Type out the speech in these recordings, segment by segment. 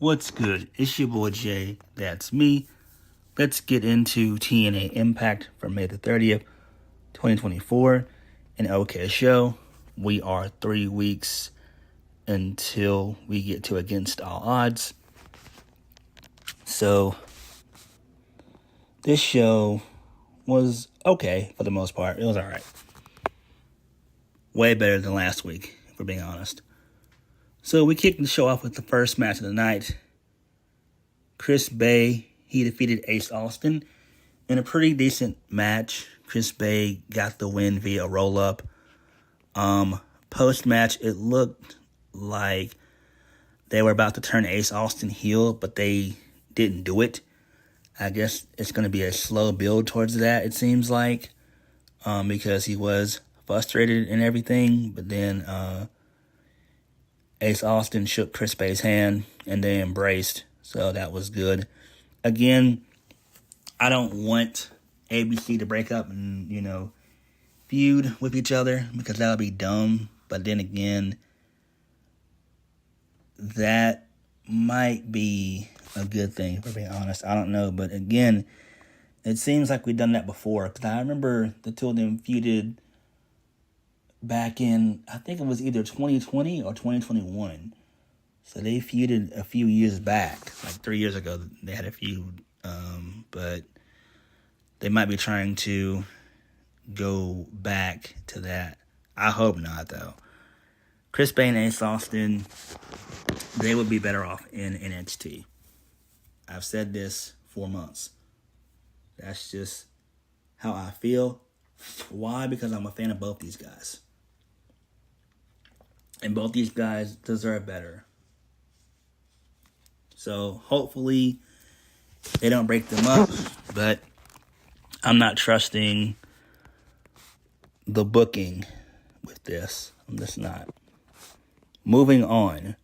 What's good? It's your boy Jay. That's me. Let's get into TNA Impact for May the 30th, 2024. An OK show. We are 3 weeks until we get to Against All Odds. So, this show was okay for the most part. It was alright. Way better than last week, if we're being honest. So we kicked the show off with the first match of the night. Chris Bay, he defeated Ace Austin in a pretty decent match. Chris Bay got the win via roll-up. Post-match, it looked like they were about to turn Ace Austin heel, but they didn't do it. I guess it's going to be a slow build towards that, it seems like, because he was frustrated and everything. But then Ace Austin shook Chris Bay's hand and they embraced, so that was good. Again, I don't want ABC to break up and, feud with each other, because that would be dumb. But then again, that might be a good thing, for being honest. I don't know. But again, it seems like we've done that before, because I remember the two of them feuded back in, I think it was either 2020 or 2021. So they feuded a few years back, like 3 years ago. They had a feud, but they might be trying to go back to that. I hope not, though. Chris Bay and Ace Austin, they would be better off in NXT. I've said this for months. That's just how I feel. Why? Because I'm a fan of both these guys. And both these guys deserve better. So hopefully they don't break them up. But I'm not trusting the booking with this. I'm just not. Moving on.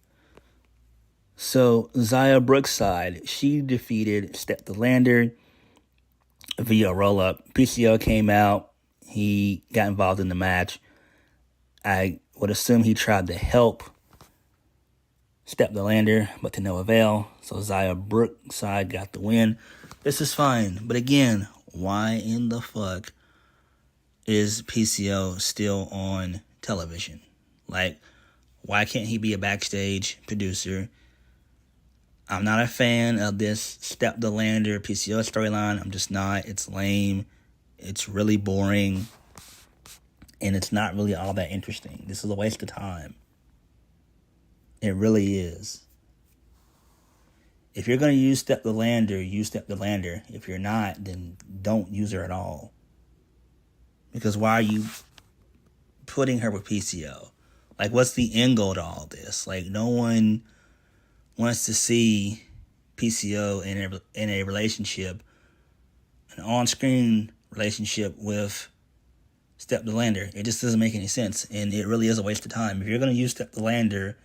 So Zaya Brookside, she defeated Steph De Lander via roll-up. PCO came out. He got involved in the match. I would assume he tried to help Steph De Lander, but to no avail. So Zaya Brookside got the win. This is fine. But again, why in the fuck is PCO still on television? Like, why can't he be a backstage producer? I'm not a fan of this Steph De Lander PCO storyline. I'm just not. It's lame. It's really boring. And it's not really all that interesting. This is a waste of time. It really is. If you're going to use Steph De Lander, use Steph De Lander. If you're not, then don't use her at all. Because why are you putting her with PCO? Like, what's the end goal to all this? Like, no one wants to see PCO in a relationship, an on-screen relationship with Steph De Lander. It just doesn't make any sense, and it really is a waste of time. If you're going to use Steph De Lander,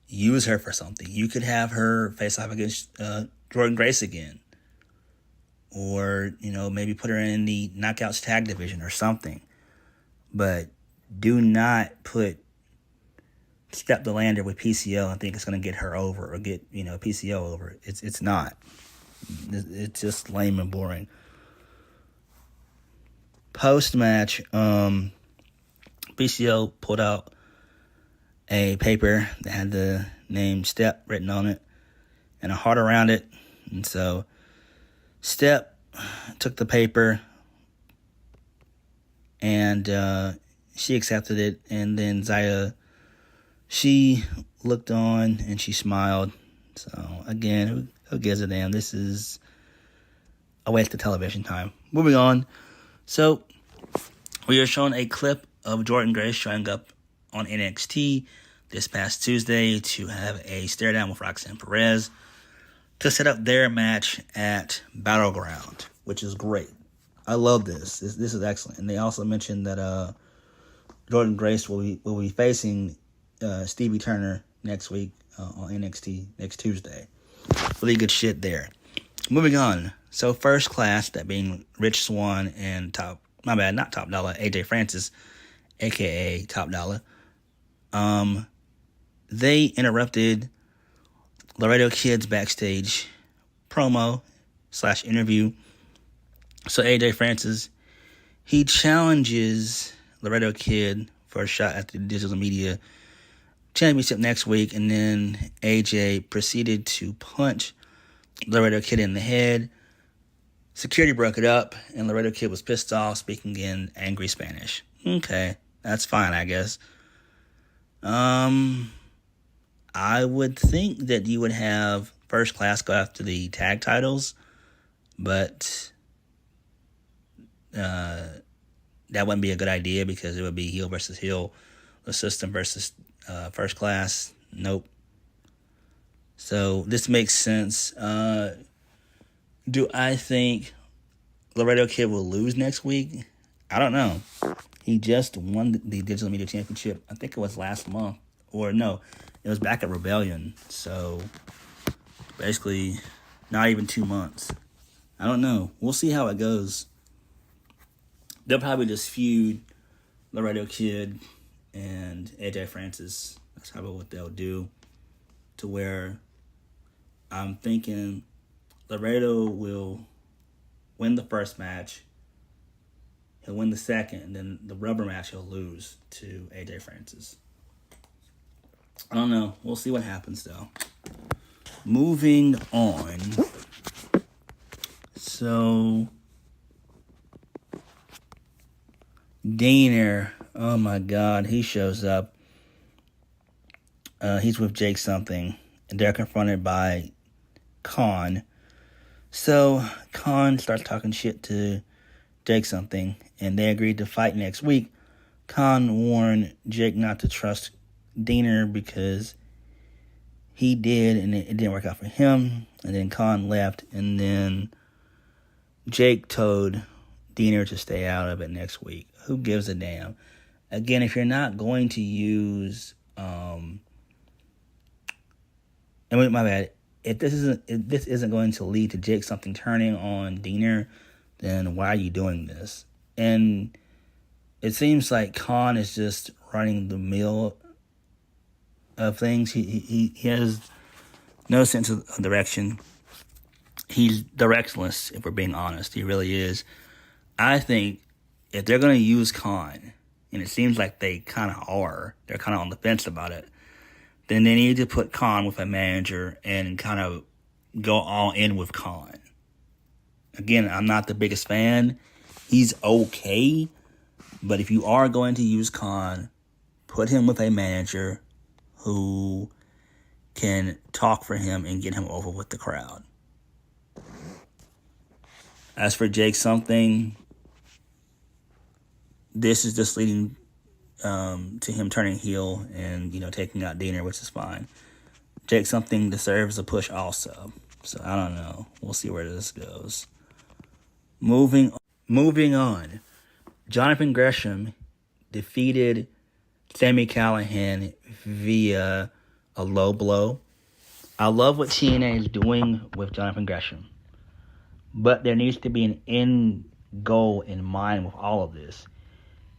use her for something. You could have her face off against Jordynne Grace again. Or, maybe put her in the Knockouts tag division or something. But do not put Steph De Lander with PCO and think it's going to get her over or get, PCO over. It's not. It's just lame and boring. Post-match, PCO pulled out a paper that had the name Step written on it and a heart around it. And so Step took the paper and she accepted it. And then Zaya, she looked on and she smiled. So again, who gives a damn? This is a waste of television time. Moving on. So we are shown a clip of Jordynne Grace showing up on NXT this past Tuesday to have a stare down with Roxanne Perez to set up their match at Battleground, which is great. I love this. This is excellent. And they also mentioned that Jordynne Grace will be facing Stevie Turner next week on NXT next Tuesday. Really good shit there. Moving on. So First Class, that being Rich Swann and Top Dollar, AJ Francis, a.k.a. Top Dollar, they interrupted Laredo Kid's backstage promo / interview. So AJ Francis, he challenges Laredo Kid for a shot at the digital media championship next week, and then AJ proceeded to punch Laredo Kid in the head. Security broke it up, and Laredo Kid was pissed off, speaking in angry Spanish. Okay, that's fine, I guess. I would think that you would have First Class go after the tag titles, but that wouldn't be a good idea because it would be heel versus heel, the system versus First Class. Nope. So this makes sense. Do I think Laredo Kid will lose next week? I don't know. He just won the Digital Media Championship. I think it was last month. Or no, it was back at Rebellion. So basically not even 2 months. I don't know. We'll see how it goes. They'll probably just feud Laredo Kid and AJ Francis. That's probably what they'll do. To where I'm thinking Laredo will win the first match. He'll win the second, and then the rubber match he'll lose to AJ Francis. I don't know. We'll see what happens, though. Moving on. So, Daner, oh my God, he shows up. He's with Jake something, and they're confronted by Khan. So, Khan starts talking shit to Jake something, and they agreed to fight next week. Khan warned Jake not to trust Daner because he did, and it didn't work out for him. And then Khan left, and then Jake told Daner to stay out of it next week. Who gives a damn? Again, if you're not going to use, my bad. If this isn't going to lead to Jake something turning on Daner, then why are you doing this? And it seems like Khan is just running the mill of things. He has no sense of direction. He's directionless, if we're being honest. He really is. I think if they're going to use Khan, and it seems like they kind of are, they're kind of on the fence about it, then they need to put Khan with a manager and kind of go all in with Khan. Again, I'm not the biggest fan. He's okay. But if you are going to use Khan, put him with a manager who can talk for him and get him over with the crowd. As for Jake something, this is just leading to him turning heel and, taking out Daner, which is fine. Jake something deserves a push also. So I don't know. We'll see where this goes. Moving on. Johnathan Gresham defeated Sami Callihan via a low blow. I love what TNA is doing with Johnathan Gresham. But there needs to be an end goal in mind with all of this.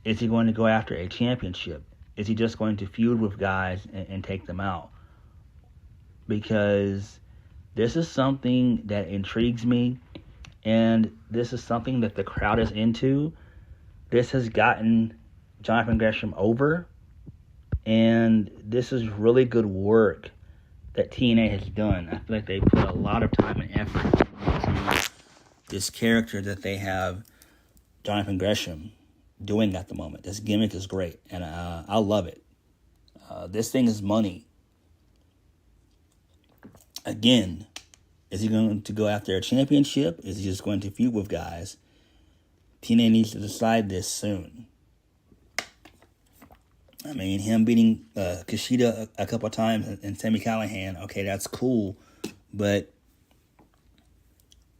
Is he going to go after a championship? Is he just going to feud with guys and take them out? Because this is something that intrigues me, and this is something that the crowd is into. This has gotten Johnathan Gresham over, and this is really good work that TNA has done. I feel like they put a lot of time and effort into this character that they have Johnathan Gresham doing at the moment. This gimmick is great, and I love it. This thing is money. Again, is he going to go after a championship? Is he just going to feud with guys? TNA needs to decide this soon. I mean, him beating Kushida a couple of times and Sami Callihan, okay, that's cool. But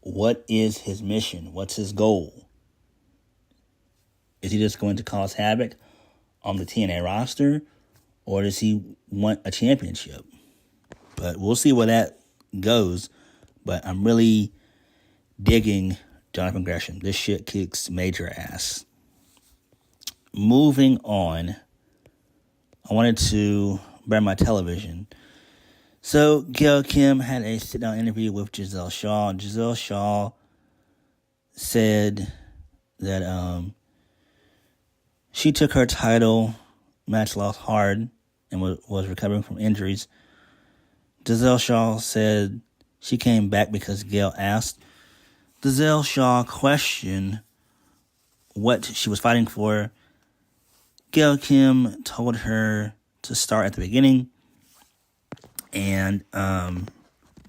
what is his mission? What's his goal? Is he just going to cause havoc on the TNA roster? Or does he want a championship? But we'll see where that goes. But I'm really digging Johnathan Gresham. This shit kicks major ass. Moving on. I wanted to burn my television. So Gail Kim had a sit-down interview with Giselle Shaw. Giselle Shaw said that she took her title match loss hard and was recovering from injuries. Giselle Shaw said she came back because Gail asked. Giselle Shaw questioned what she was fighting for. Gail Kim told her to start at the beginning. And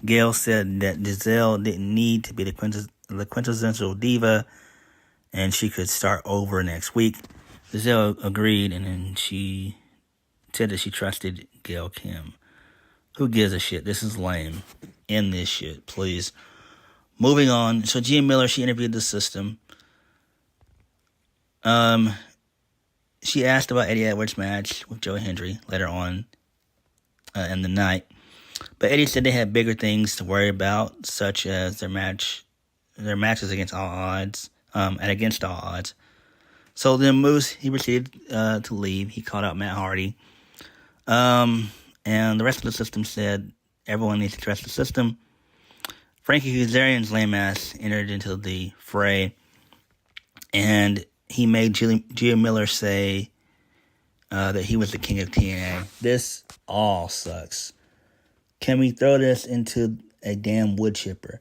Gail said that Giselle didn't need to be the quintessential diva and she could start over next week. Giselle agreed, and then she said that she trusted Gail Kim. Who gives a shit? This is lame. End this shit, please. Moving on. So Gia Miller, she interviewed the system. She asked about Eddie Edwards' match with Joe Hendry later on in the night. But Eddie said they had bigger things to worry about, such as their matches against all odds, and against all odds. So then Moose, he proceeded to leave. He called out Matt Hardy. And the rest of the system said everyone needs to trust the system. Frankie Kazarian's lame ass entered into the fray, and he made Gia Miller say that he was the king of TNA. This all sucks. Can we throw this into a damn wood chipper?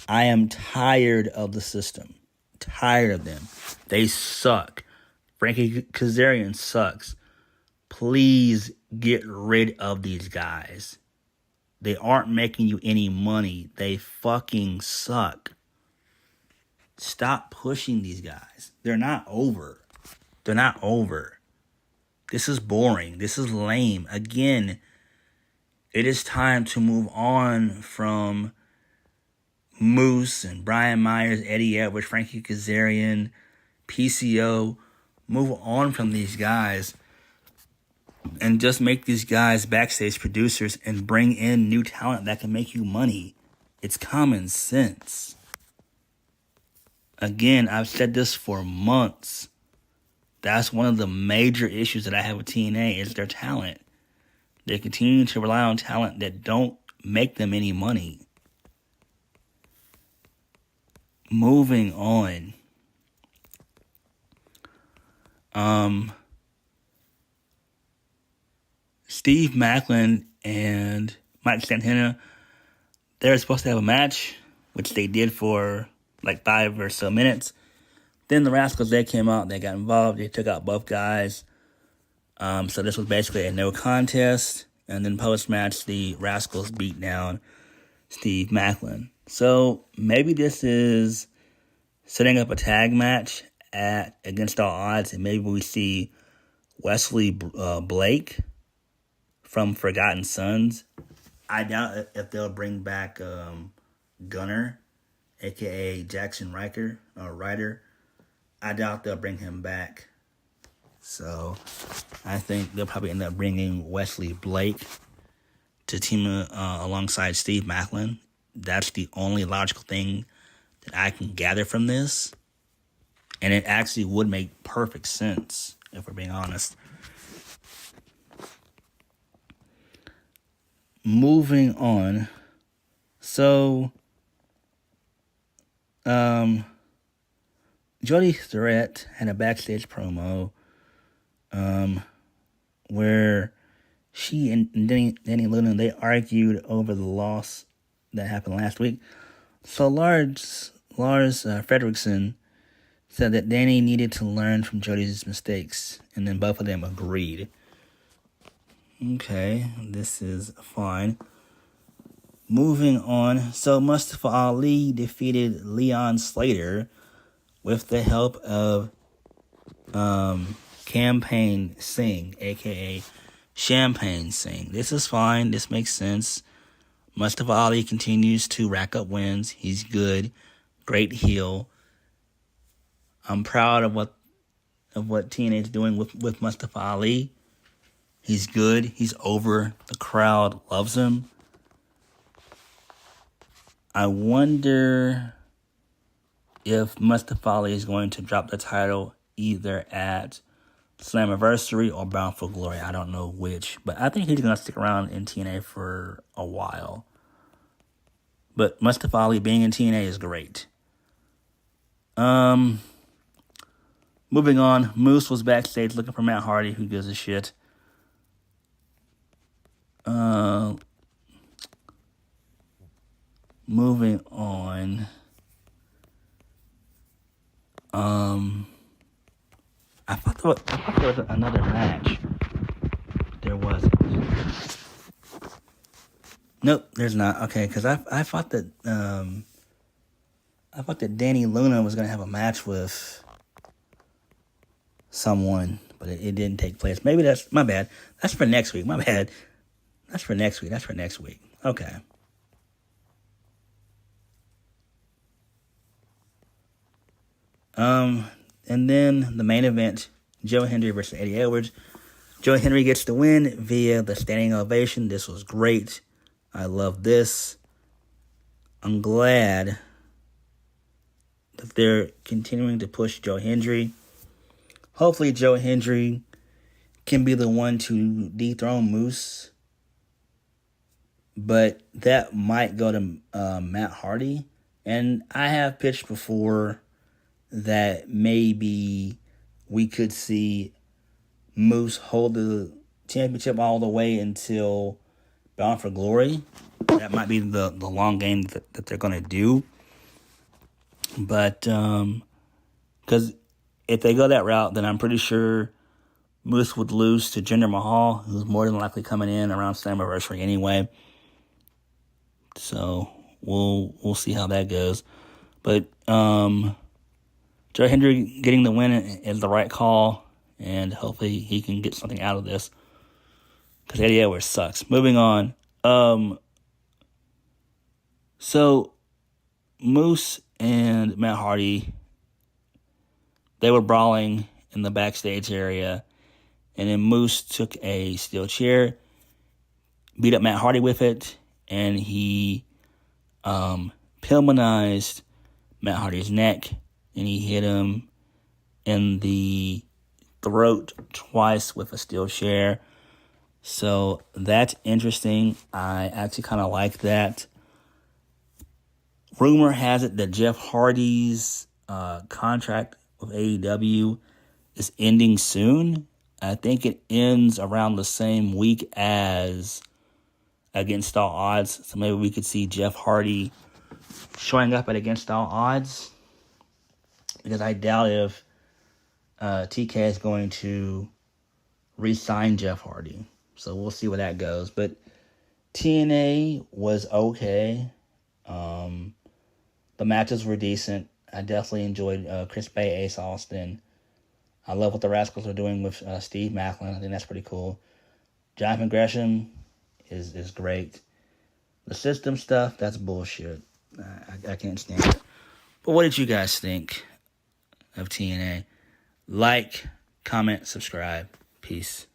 I am tired of the system. Tired of them. They suck. Frankie Kazarian sucks. Please get rid of these guys. They aren't making you any money. They fucking suck. Stop pushing these guys. They're not over. They're not over. This is boring. This is lame. Again, it is time to move on from Moose and Brian Myers, Eddie Edwards, Frankie Kazarian, PCO. Move on from these guys and just make these guys backstage producers and bring in new talent that can make you money. It's common sense. Again, I've said this for months. That's one of the major issues that I have with TNA is their talent. They continue to rely on talent that don't make them any money. Moving on. Steve Maclin and Mike Santana, they were supposed to have a match, which they did for like 5 or so minutes. Then the Raczals, they came out, they got involved, they took out both guys. So this was basically a no contest. And then post-match, the Raczals beat down Steve Maclin. So maybe this is setting up a tag match at Against All Odds, and maybe we see Wesley Blake from Forgotten Sons. I doubt if they'll bring back Gunner, a.k.a. Jackson Ryder. I doubt they'll bring him back. So I think they'll probably end up bringing Wesley Blake to team alongside Steve Maclin. That's the only logical thing that I can gather from this. And it actually would make perfect sense, if we're being honest. Moving on. So, Jody Threat had a backstage promo where she and Danny Luna, they argued over the loss that happened last week. So Lars Fredrickson said that Danny needed to learn from Jody's mistakes, and then both of them agreed. Okay, this is fine. Moving on. So Mustafa Ali defeated Leon Slater with the help of Campaign Singh, a.k.a. Champagne Singh. This is fine. This makes sense. Mustafa Ali continues to rack up wins. He's good. Great heel. I'm proud of what TNA is doing with Mustafa Ali. He's good. He's over. The crowd loves him. I wonder if Mustafa Ali is going to drop the title either at Slammiversary or Bound for Glory. I don't know which, but I think he's going to stick around in TNA for a while. But Mustafa Ali being in TNA is great. Moving on, Moose was backstage looking for Matt Hardy. Who gives a shit? Moving on. I thought there was another match. There wasn't. Nope, there's not. Okay, because I thought that Danny Luna was gonna have a match with someone, but it didn't take place. Maybe that's my bad. That's for next week. My bad. That's for next week. Okay. And then the main event, Joe Hendry versus Eddie Edwards. Joe Hendry gets the win via the standing ovation. This was great. I love this. I'm glad that they're continuing to push Joe Hendry. Hopefully Joe Hendry can be the one to dethrone Moose. But that might go to Matt Hardy. And I have pitched before that maybe we could see Moose hold the championship all the way until Bound for Glory. That might be the long game that they're going to do. But, because if they go that route, then I'm pretty sure Moose would lose to Jinder Mahal, who's more than likely coming in around Slammiversary anyway. So we'll see how that goes. But Joe Hendry getting the win is the right call, and hopefully he can get something out of this, because Eddie Edwards sucks. Moving on. So Moose and Matt Hardy, they were brawling in the backstage area, and then Moose took a steel chair, beat up Matt Hardy with it, and he Pillmanized Matt Hardy's neck, and he hit him in the throat twice with a steel chair. So that's interesting. I actually kind of like that. Rumor has it that Jeff Hardy's contract with AEW is ending soon. I think it ends around the same week as Against All Odds. So maybe we could see Jeff Hardy showing up at Against All Odds. Because I doubt if TK is going to re-sign Jeff Hardy. So we'll see where that goes. But TNA was okay. The matches were decent. I definitely enjoyed Chris Bay, Ace Austin. I love what the Raczals are doing with Steve Maclin. I think that's pretty cool. Johnathan Gresham is great. The system stuff, that's bullshit. I can't stand it. But what did you guys think of TNA? Like, comment, subscribe. Peace.